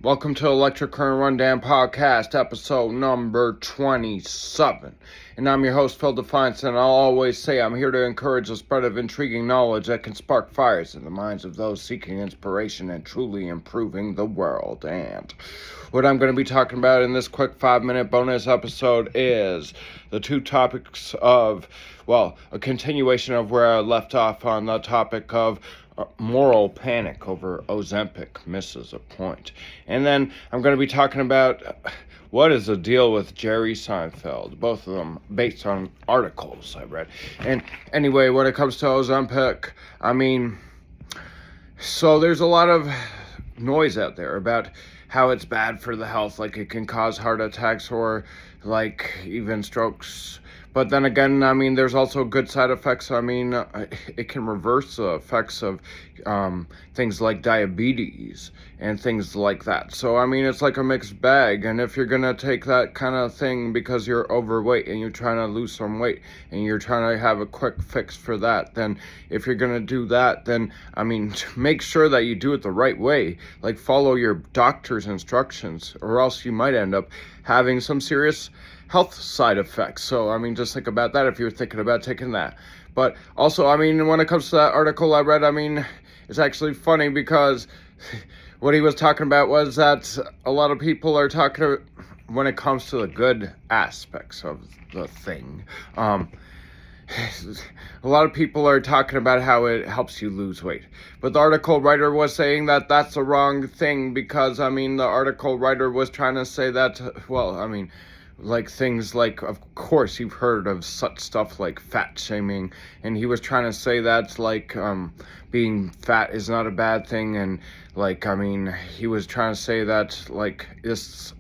Welcome to Electric Current Rundown Podcast, episode number 27. And I'm your host, Phil Defiance, and I'll always say I'm here to encourage the spread of intriguing knowledge that can spark fires in the minds of those seeking inspiration and truly improving the world. And what I'm going to be talking about in this quick 5-minute bonus episode is the two topics of, a continuation of where I left off on the topic of moral panic over Ozempic misses a point. And then I'm going to be talking about what is the deal with Jerry Seinfeld, both of them based on articles I read. And anyway, when it comes to Ozempic, so there's a lot of noise out there about how it's bad for the health, like it can cause heart attacks or like even strokes. But then again, there's also good side effects. It can reverse the effects of things like diabetes and things like that. So, it's like a mixed bag. And if you're going to take that kind of thing because you're overweight and you're trying to lose some weight and you're trying to have a quick fix for that, then if you're going to do that, then, make sure that you do it the right way. Like, follow your doctor's instructions, or else you might end up having some serious health side effects. So, just think about that if you're thinking about taking that. But also, when it comes to that article I read, it's actually funny because what he was talking about was that a lot of people are talking, when it comes to the good aspects of the thing, a lot of people are talking about how it helps you lose weight. But the article writer was saying that that's the wrong thing because, the article writer was trying to say that, like things like, of course, you've heard of such stuff like fat shaming, and he was trying to say that, like, being fat is not a bad thing, and, like, he was trying to say that, like, this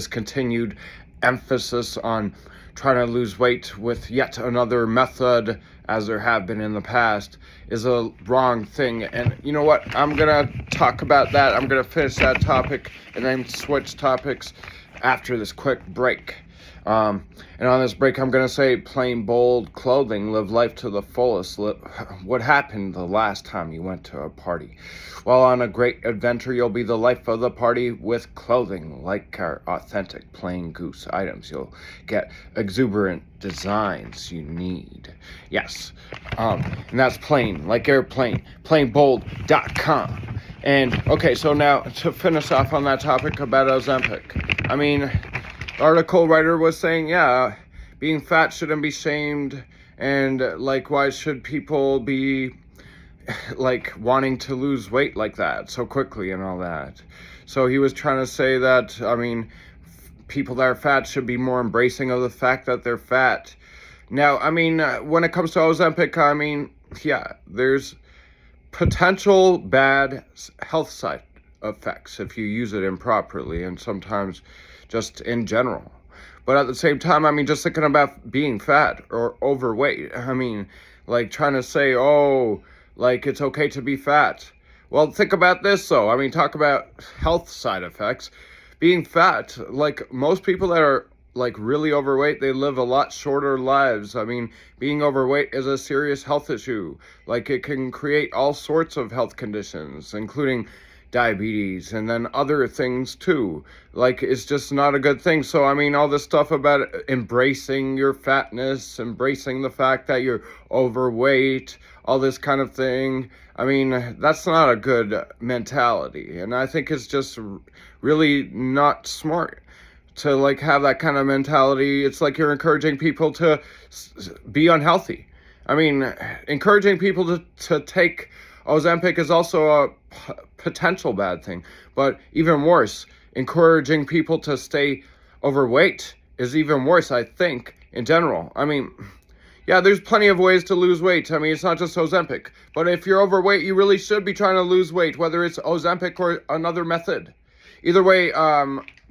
continued emphasis on trying to lose weight with yet another method, as there have been in the past, is a wrong thing. And you know what? I'm going to talk about that. I'm going to finish that topic and then switch topics after this quick break. And on this break, I'm going to say planebold clothing, live life to the fullest. What happened the last time you went to a party? Well, on a great adventure, you'll be the life of the party with clothing like our authentic plain goose items. You'll get exuberant designs you need. Yes, and that's plain, like airplane, planebold.com. And, okay, so now to finish off on that topic about Ozempic, the article writer was saying, being fat shouldn't be shamed, and, like, why should people be, like, wanting to lose weight like that so quickly and all that. So he was trying to say that, people that are fat should be more embracing of the fact that they're fat. Now, when it comes to Ozempic, there's potential bad health side effects if you use it improperly, and sometimes just in general. But at the same time, just thinking about being fat or overweight, like trying to say, like it's okay to be fat. Well, think about this though. Talk about health side effects. Being fat, like most people that are like really overweight, they live a lot shorter lives. Being overweight is a serious health issue. Like it can create all sorts of health conditions, including diabetes and then other things too. Like it's just not a good thing. So all this stuff about embracing your fatness, embracing the fact that you're overweight, all this kind of thing, that's not a good mentality. And I think it's just really not smart to like have that kind of mentality. It's like you're encouraging people to be unhealthy. Encouraging people to take Ozempic is also a potential bad thing, but even worse, encouraging people to stay overweight is even worse, I think, in general. There's plenty of ways to lose weight. It's not just Ozempic, but if you're overweight, you really should be trying to lose weight, whether it's Ozempic or another method. Either way,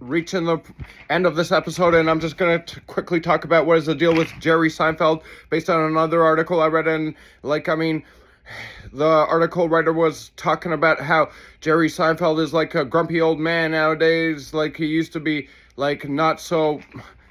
reaching the end of this episode, and I'm just going to quickly talk about what is the deal with Jerry Seinfeld based on another article I read. And the article writer was talking about how Jerry Seinfeld is like a grumpy old man nowadays. Like he used to be like not so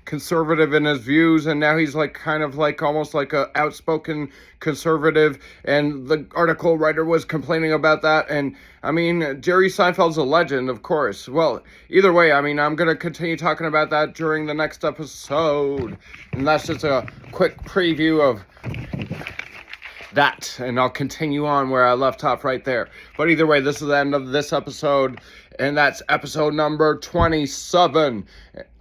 conservative in his views, and now he's like kind of like almost like a outspoken conservative, and the article writer was complaining about that. And I mean, Jerry Seinfeld's a legend, of course. Well, either way, I mean, I'm going to continue talking about that during the next episode, and that's just a quick preview of that, and I'll continue on where I left off right there. But either way, this is the end of this episode, and that's episode number 27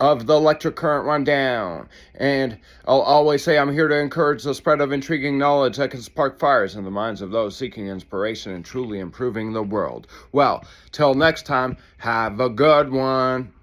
of the Electric Current Rundown. And I'll always say I'm here to encourage the spread of intriguing knowledge that can spark fires in the minds of those seeking inspiration and truly improving the world. Well, till next time, have a good one.